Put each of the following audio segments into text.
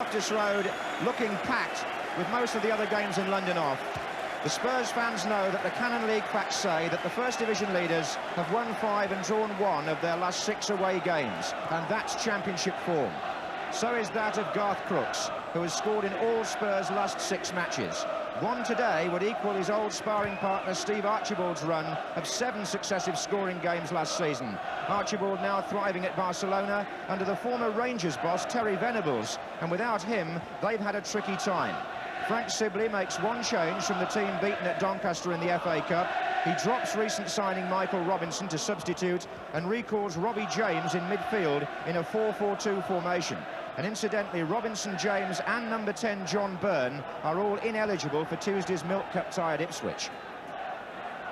Loftus Road looking packed with most of the other games in London off. The Spurs fans know that the Canon League facts say that the First Division leaders have won 5 and drawn 1 of their last 6 away games, and that's championship form. So is that of Garth Crooks, who has scored in all Spurs' last 6 matches. One today would equal his old sparring partner Steve Archibald's run of 7 successive scoring games last season. Archibald now thriving at Barcelona under the former Rangers boss Terry Venables, and without him they've had a tricky time. Frank Sibley makes one change from the team beaten at Doncaster in the FA Cup. He drops recent signing Michael Robinson to substitute and recalls Robbie James in midfield in a 4-4-2 formation. And incidentally, Robinson, James and number 10 John Byrne are all ineligible for Tuesday's Milk Cup tie at Ipswich.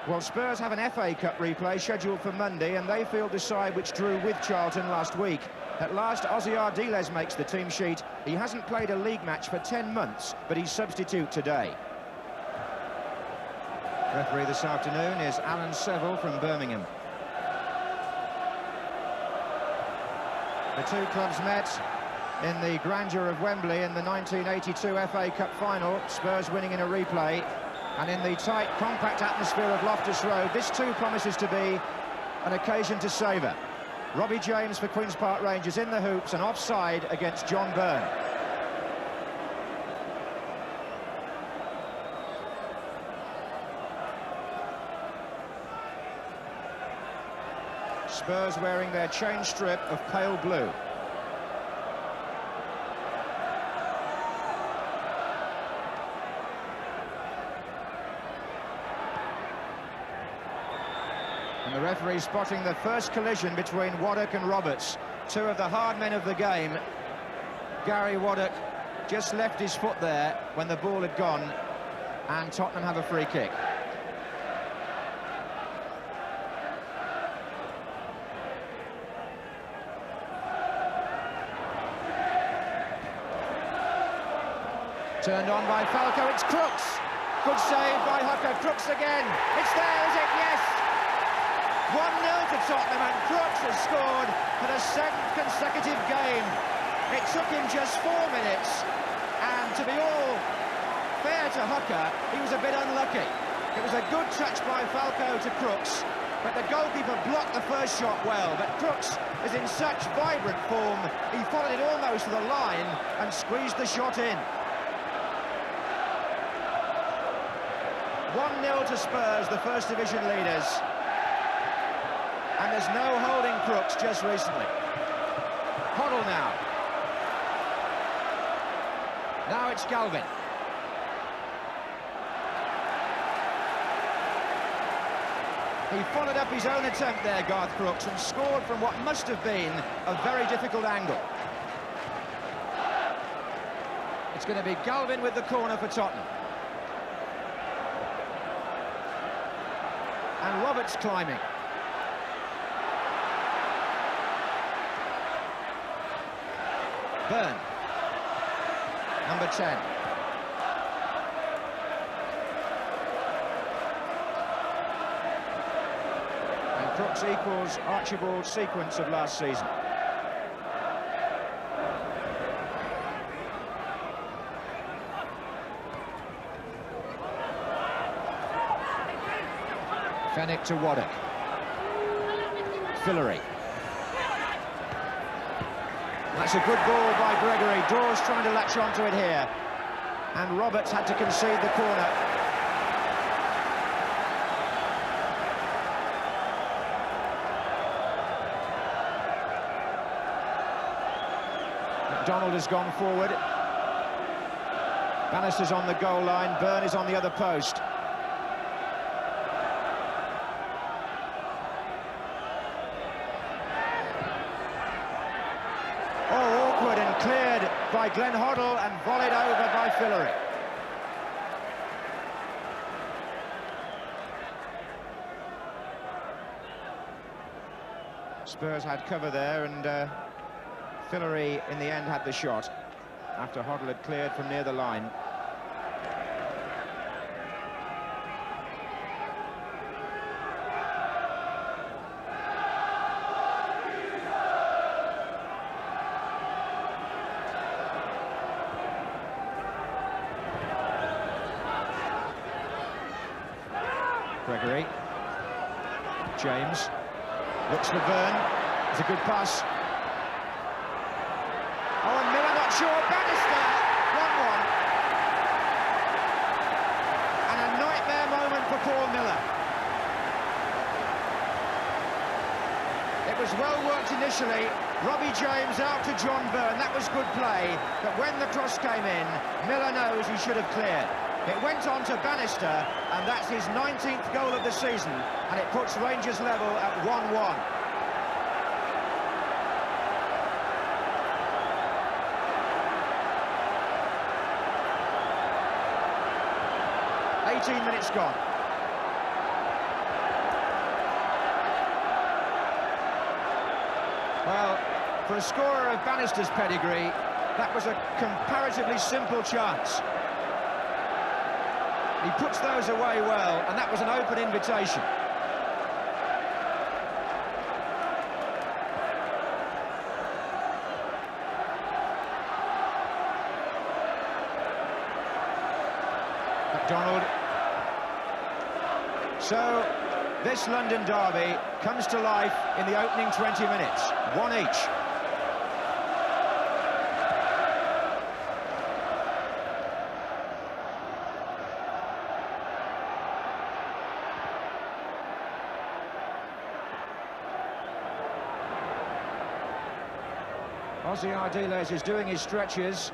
Well, Spurs have an FA Cup replay scheduled for Monday, and they field the side which drew with Charlton last week. At last, Ozzy Ardiles makes the team sheet. He hasn't played a league match for 10 months, but he's substitute today. Referee this afternoon is Alan Seville from Birmingham. The two clubs met in the grandeur of Wembley in the 1982 FA Cup final, Spurs winning in a replay. And in the tight, compact atmosphere of Loftus Road, this too promises to be an occasion to savour. Robbie James for Queen's Park Rangers in the hoops and offside against John Byrne. Spurs wearing their chain strip of pale blue. And the referee spotting the first collision between Waddock and Roberts, two of the hard men of the game. Gary Waddock just left his foot there when the ball had gone, and Tottenham have a free kick. Turned on by Falco, it's Crooks. Good save by Hooker, Crooks again. It's there, is it? Yes! 1-0 to Tottenham, and Crooks has scored for the 7th consecutive game. It took him just 4 minutes, and to be all fair to Hooker, he was a bit unlucky. It was a good touch by Falco to Crooks, but the goalkeeper blocked the first shot well. But Crooks is in such vibrant form, he followed it almost to the line and squeezed the shot in. 1-0 to Spurs, the First Division leaders. And there's no holding Crooks just recently. Hoddle now. Now it's Galvin. He followed up his own attempt there, Garth Crooks, and scored from what must have been a very difficult angle. It's going to be Galvin with the corner for Tottenham. And Roberts climbing. Byrne, number 10. And Crooks equals Archibald's sequence of last season. Fennick to Waddock. Mullery. That's a good ball by Gregory. Dawes trying to latch onto it here. And Roberts had to concede the corner. McDonald has gone forward. Bannister's on the goal line. Byrne is on the other post. Cleared by Glenn Hoddle and volleyed over by Mullery. Spurs had cover there, and Mullery in the end had the shot after Hoddle had cleared from near the line. Gregory. James. Looks for Byrne. It's a good pass. Oh, and Miller not sure. Bannister. 1-1. And a nightmare moment for Paul Miller. It was well worked initially. Robbie James out to John Byrne. That was good play. But when the cross came in, Miller knows he should have cleared. It went on to Bannister, and that's his 19th goal of the season, and it puts Rangers level at 1-1. Minutes gone. Well, for a scorer of Bannister's pedigree, that was a comparatively simple chance. He puts those away well, and that was an open invitation. McDonald. So, this London derby comes to life in the opening 20 minutes, one each. Ozzy Ardiles is doing his stretches.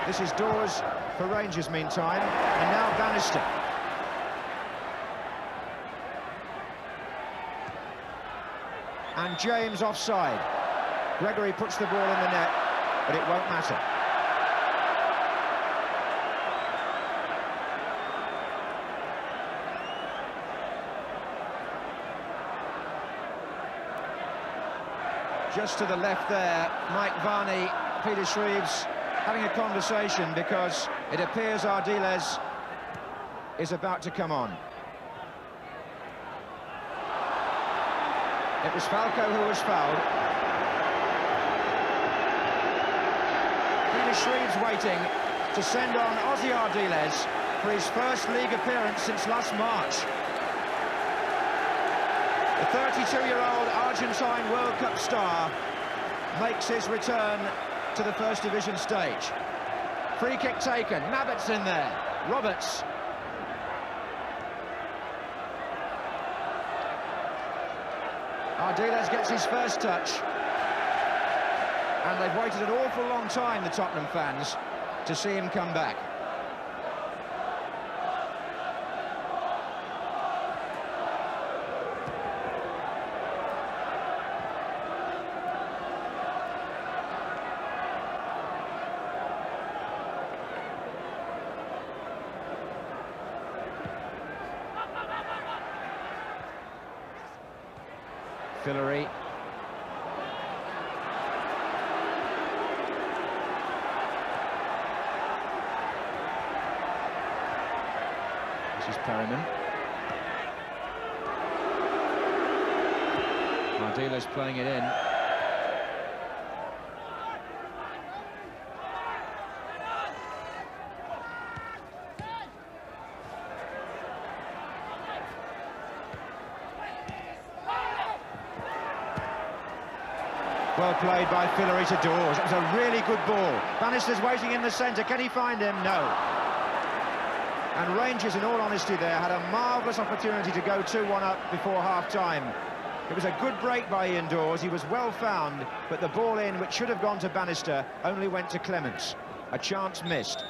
This is Dawes for Rangers meantime, and now Bannister. And James offside. Gregory puts the ball in the net, but it won't matter. Just to the left there, Mike Varney, Peter Shreeves having a conversation because it appears Ardiles is about to come on. It was Falco who was fouled. Peter Shreeves waiting to send on Ozzy Ardiles for his first league appearance since last March. The 32-year-old Argentine World Cup star makes his return to the First Division stage. Free kick taken, Mabbott's in there, Roberts. Ardiles gets his first touch. And they've waited an awful long time, the Tottenham fans, to see him come back. Mullery. This is Perryman. Ardiles playing it in. Well played by Mullery to Dawes. That was a really good ball. Bannister's waiting in the centre. Can he find him? No. And Rangers, in all honesty there, had a marvellous opportunity to go 2-1 up before half-time. It was a good break by Ian Dawes. He was well found, but the ball in, which should have gone to Bannister, only went to Clements. A chance missed.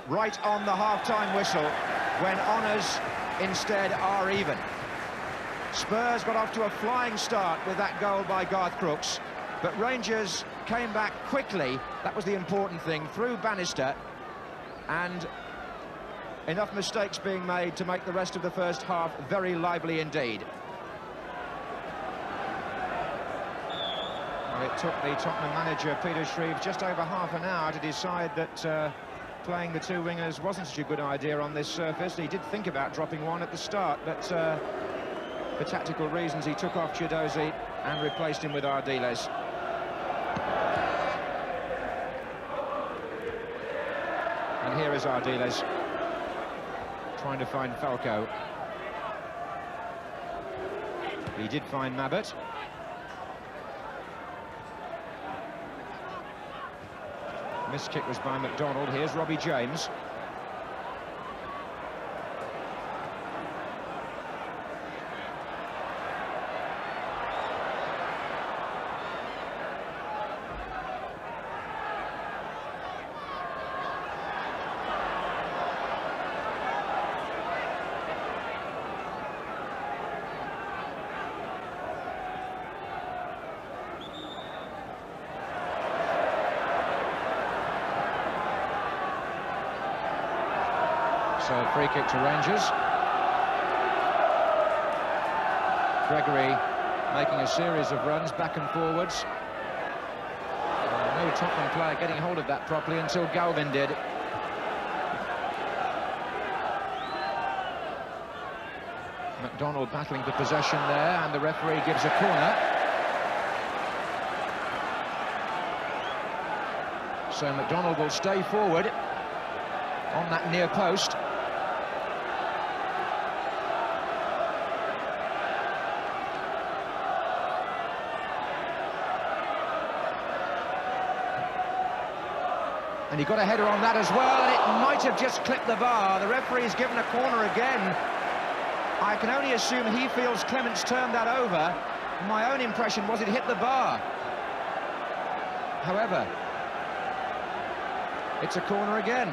Right on the half-time whistle, when honours instead are even. Spurs got off to a flying start with that goal by Garth Crooks. But Rangers came back quickly, that was the important thing, through Bannister, and enough mistakes being made to make the rest of the first half very lively indeed. Well, it took the Tottenham manager, Peter Shreeves, just over half an hour to decide that playing the two wingers wasn't such a good idea on this surface. He did think about dropping one at the start, but for tactical reasons he took off Chidozie and replaced him with Ardiles. And here is Ardiles trying to find Falco. He did find Mabbutt. Missed kick was by McDonald. Here's Robbie James. So free kick to Rangers. Gregory making a series of runs back and forwards. No Tottenham player getting hold of that properly until Galvin did. McDonald battling for possession there, and the referee gives a corner. So McDonald will stay forward on that near post. And he got a header on that as well, and it might have just clipped the bar. The referee's given a corner again. I can only assume he feels Clements turned that over. My own impression was it hit the bar. However, it's a corner again.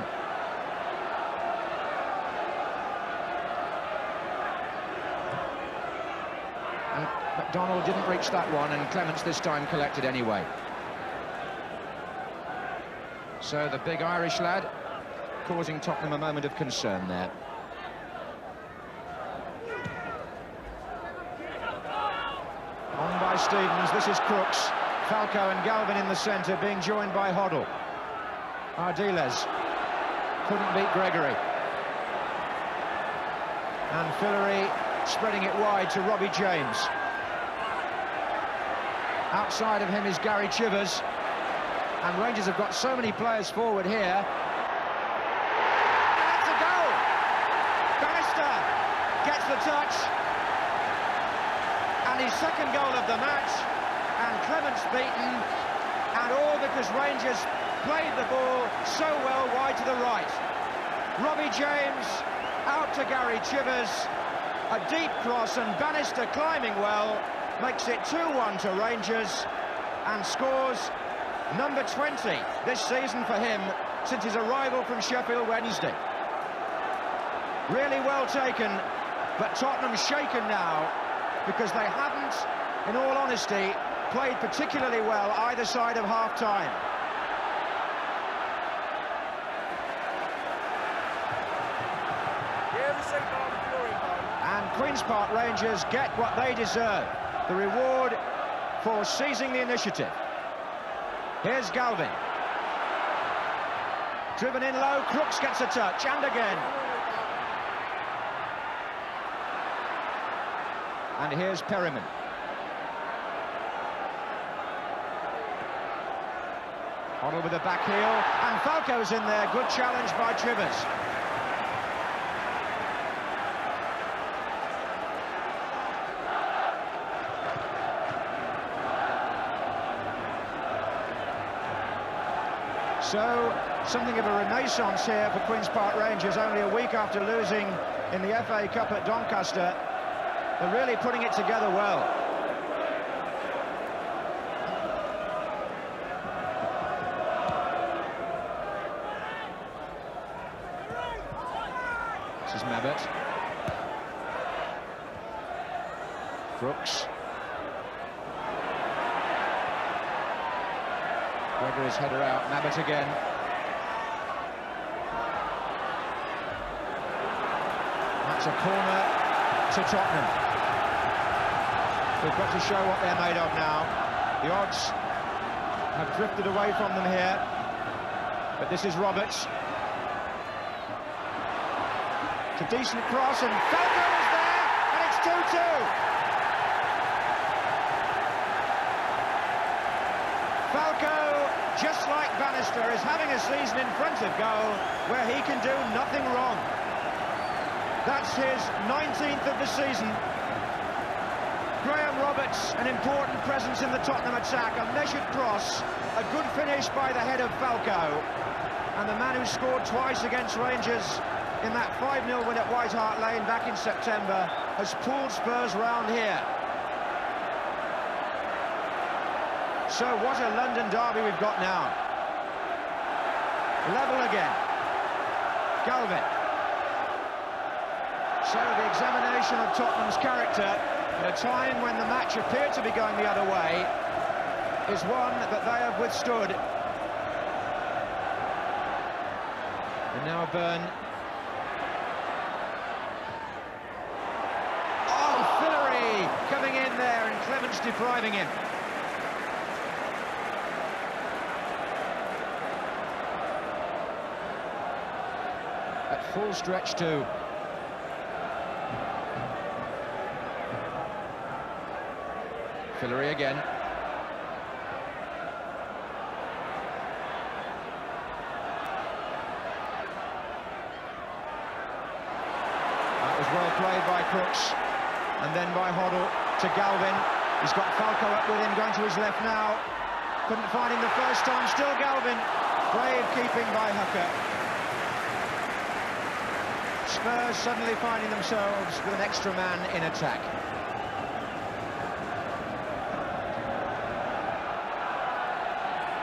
And McDonald didn't reach that one, and Clements this time collected anyway. So the big Irish lad causing Tottenham a moment of concern there. On by Stevens, this is Crooks. Falco and Galvin in the centre, being joined by Hoddle. Ardiles couldn't beat Gregory. And Mullery spreading it wide to Robbie James. Outside of him is Gary Chivers. And Rangers have got so many players forward here. And that's a goal! Bannister gets the touch. And his second goal of the match. And Clements beaten. And all because Rangers played the ball so well wide to the right. Robbie James out to Gary Chivers. A deep cross, and Bannister climbing well. Makes it 2-1 to Rangers. And scores number 20 this season for him since his arrival from Sheffield Wednesday. Really well taken, but Tottenham shaken now because they haven't, in all honesty, played particularly well either side of half-time. And Queen's Park Rangers get what they deserve, the reward for seizing the initiative. Here's Galvin. Driven in low, Crooks gets a touch, and again. And here's Perryman. Hoddle with a back heel, and Falco's in there. Good challenge by Chivers. So, something of a renaissance here for Queen's Park Rangers, only a week after losing in the FA Cup at Doncaster. They're really putting it together well. This is Mabbutt. Crooks. Gregory's header out, Mabbutt again. That's a corner to Tottenham. We've got to show what they're made of now. The odds have drifted away from them here. But this is Roberts. It's a decent cross, and Falco is there, and it's 2-2. Falco just like Bannister, is having a season in front of goal where he can do nothing wrong. That's his 19th of the season. Graham Roberts, an important presence in the Tottenham attack, a measured cross, a good finish by the head of Falco. And the man who scored twice against Rangers in that 5-0 win at White Hart Lane back in September has pulled Spurs round here. So what a London derby we've got now. Level again. Galvin. So the examination of Tottenham's character at a time when the match appeared to be going the other way is one that they have withstood. And now Burn. Oh, Mullery coming in there and Clements depriving him. At full stretch too. Mullery again. That was well played by Crooks, and then by Hoddle to Galvin. He's got Falco up with him, going to his left now. Couldn't find him the first time, still Galvin. Brave keeping by Hooker. Spurs suddenly finding themselves with an extra man in attack.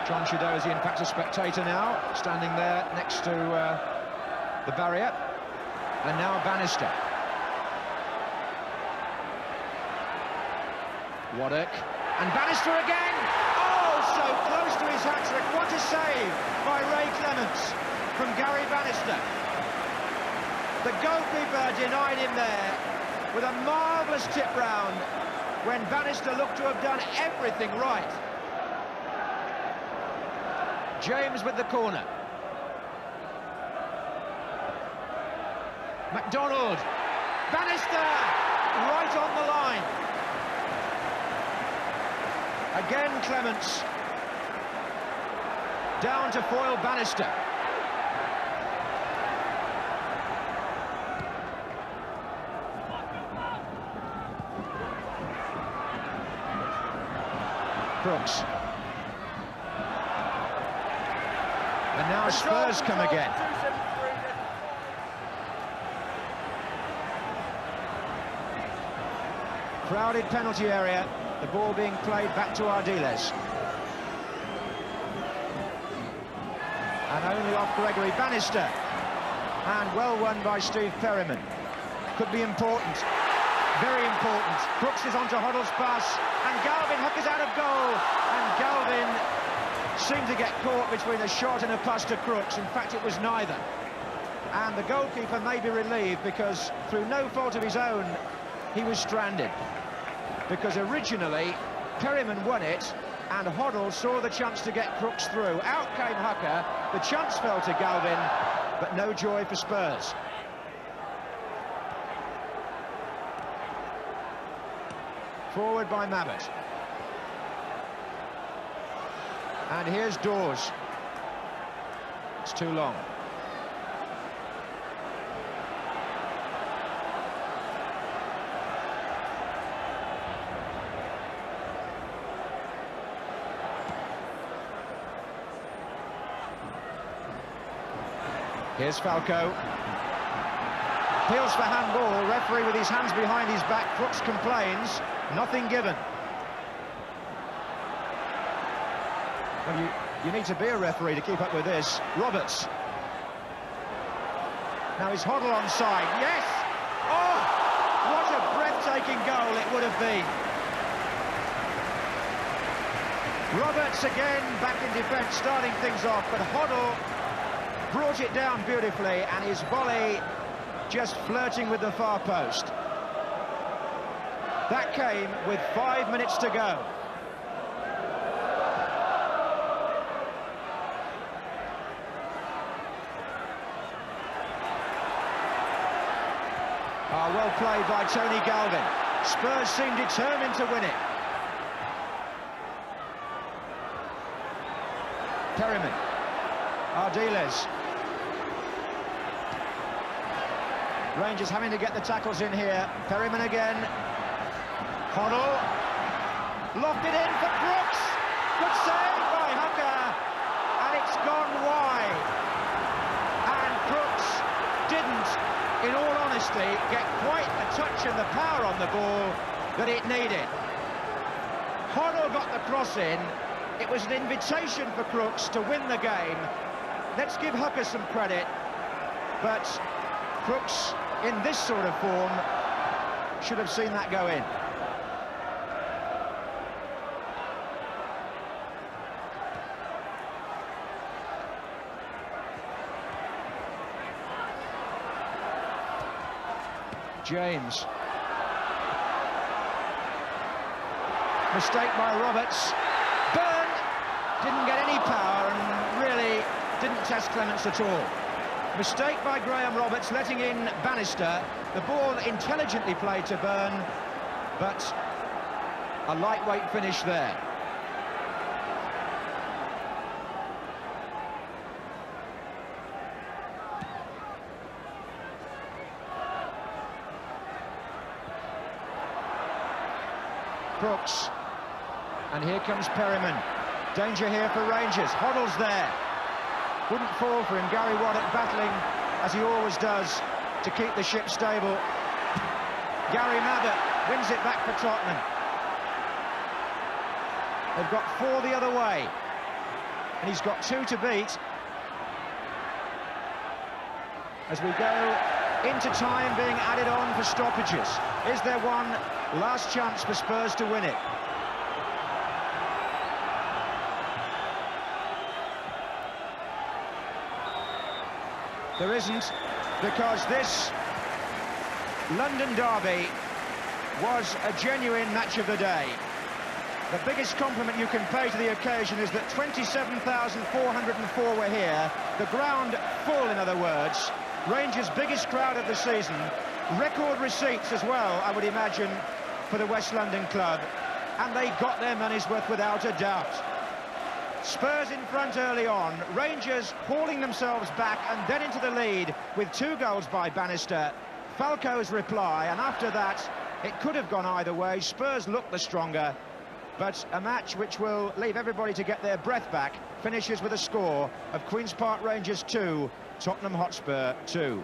John Chidozie, in fact, a spectator now, standing there next to the barrier. And now Bannister. Waddock. And Bannister again! Oh, so close to his hat-trick. What a save by Ray Clements from Gary Bannister. The goalkeeper denied him there with a marvellous tip round when Bannister looked to have done everything right. James with the corner. McDonald. Bannister right on the line. Again Clements. Down to foil Bannister. Crooks. And now Spurs come again. Crowded penalty area, the ball being played back to Ardiles. And only off Gregory Bannister. And well won by Steve Perryman. Could be important, very important. Crooks is onto Hoddle's pass, and Galvin Hook is out of goal. And Galvin seemed to get caught between a shot and a pass to Crooks. In fact, it was neither. And the goalkeeper may be relieved because, through no fault of his own, he was stranded. Because originally, Perryman won it, and Hoddle saw the chance to get Crooks through. Out came Hooker, the chance fell to Galvin, but no joy for Spurs. Forward by Mabbott. And here's Dawes. It's too long. Here's Falco. Appeals for handball. Referee with his hands behind his back. Crooks complains. Nothing given. Well, you need to be a referee to keep up with this. Roberts. Now is Hoddle onside. Yes! Oh! What a breathtaking goal it would have been. Roberts again back in defence, starting things off, but Hoddle brought it down beautifully, and his volley just flirting with the far post. That came with 5 minutes to go. Well played by Tony Galvin. Spurs seem determined to win it. Perryman. Ardiles. Rangers having to get the tackles in here. Perryman again. Hoddle. Locked it in for Brooks. Good save by Hooker. And it's gone wide. And Brooks didn't, in all honesty, get quite the touch and the power on the ball that it needed. Hoddle got the cross in. It was an invitation for Crooks to win the game. Let's give Hooker some credit. But Crooks, in this sort of form, should have seen that go in. James. Mistake by Roberts. Byrne didn't get any power and really didn't test Clements at all. Mistake by Graham Roberts, letting in Bannister. The ball intelligently played to Byrne, but a lightweight finish there. Crooks. And here comes Perryman. Danger here for Rangers. Hoddle's there. Wouldn't fall for him. Gary Waddock battling, as he always does, to keep the ship stable. Gary Mather wins it back for Tottenham. They've got 4 the other way. And he's got 2 to beat. As we go into time being added on for stoppages. Is there one last chance for Spurs to win it? There isn't, because this London derby was a genuine match of the day. The biggest compliment you can pay to the occasion is that 27,404 were here, the ground full, in other words. Rangers' biggest crowd of the season, record receipts as well, I would imagine, for the West London club, and they got their money's worth without a doubt. Spurs in front early on, Rangers hauling themselves back and then into the lead with 2 goals by Bannister. Falco's reply, and after that, it could have gone either way. Spurs looked the stronger, but a match which will leave everybody to get their breath back finishes with a score of Queen's Park Rangers 2, Tottenham Hotspur 2.